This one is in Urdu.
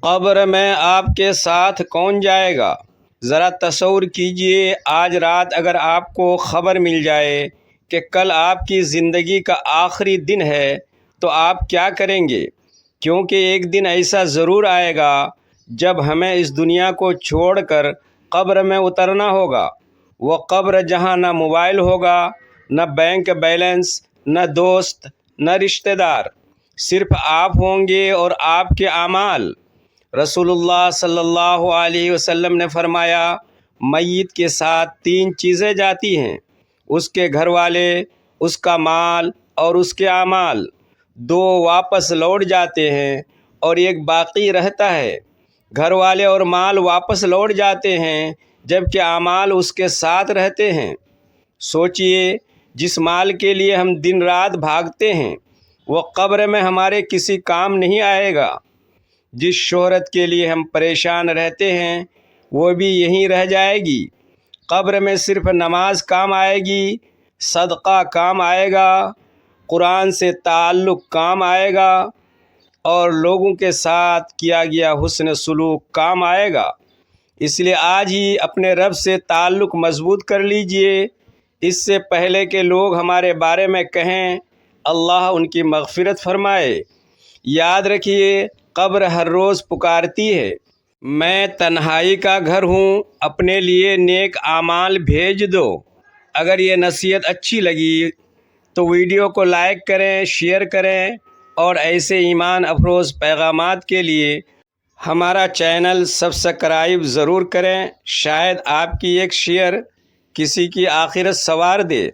قبر میں آپ کے ساتھ کون جائے گا؟ ذرا تصور کیجئے، آج رات اگر آپ کو خبر مل جائے کہ کل آپ کی زندگی کا آخری دن ہے تو آپ کیا کریں گے؟ کیونکہ ایک دن ایسا ضرور آئے گا جب ہمیں اس دنیا کو چھوڑ کر قبر میں اترنا ہوگا۔ وہ قبر جہاں نہ موبائل ہوگا، نہ بینک بیلنس، نہ دوست، نہ رشتہ دار، صرف آپ ہوں گے اور آپ کے اعمال۔ رسول اللہ صلی اللہ علیہ وسلم نے فرمایا، میت کے ساتھ تین چیزیں جاتی ہیں: اس کے گھر والے، اس کا مال اور اس کے اعمال۔ دو واپس لوٹ جاتے ہیں اور ایک باقی رہتا ہے۔ گھر والے اور مال واپس لوٹ جاتے ہیں جبکہ اعمال اس کے ساتھ رہتے ہیں۔ سوچئے، جس مال کے لیے ہم دن رات بھاگتے ہیں وہ قبر میں ہمارے کسی کام نہیں آئے گا۔ جس شہرت کے لیے ہم پریشان رہتے ہیں وہ بھی یہیں رہ جائے گی۔ قبر میں صرف نماز کام آئے گی، صدقہ کام آئے گا، قرآن سے تعلق کام آئے گا اور لوگوں کے ساتھ کیا گیا حسن سلوک کام آئے گا۔ اس لیے آج ہی اپنے رب سے تعلق مضبوط کر لیجئے، اس سے پہلے کہ لوگ ہمارے بارے میں کہیں اللہ ان کی مغفرت فرمائے۔ یاد رکھیے، قبر ہر روز پکارتی ہے، میں تنہائی کا گھر ہوں، اپنے لیے نیک اعمال بھیج دو۔ اگر یہ نصیحت اچھی لگی تو ویڈیو کو لائک کریں، شیئر کریں اور ایسے ایمان افروز پیغامات کے لیے ہمارا چینل سبسکرائب ضرور کریں۔ شاید آپ کی ایک شیئر کسی کی آخرت سنوار دے۔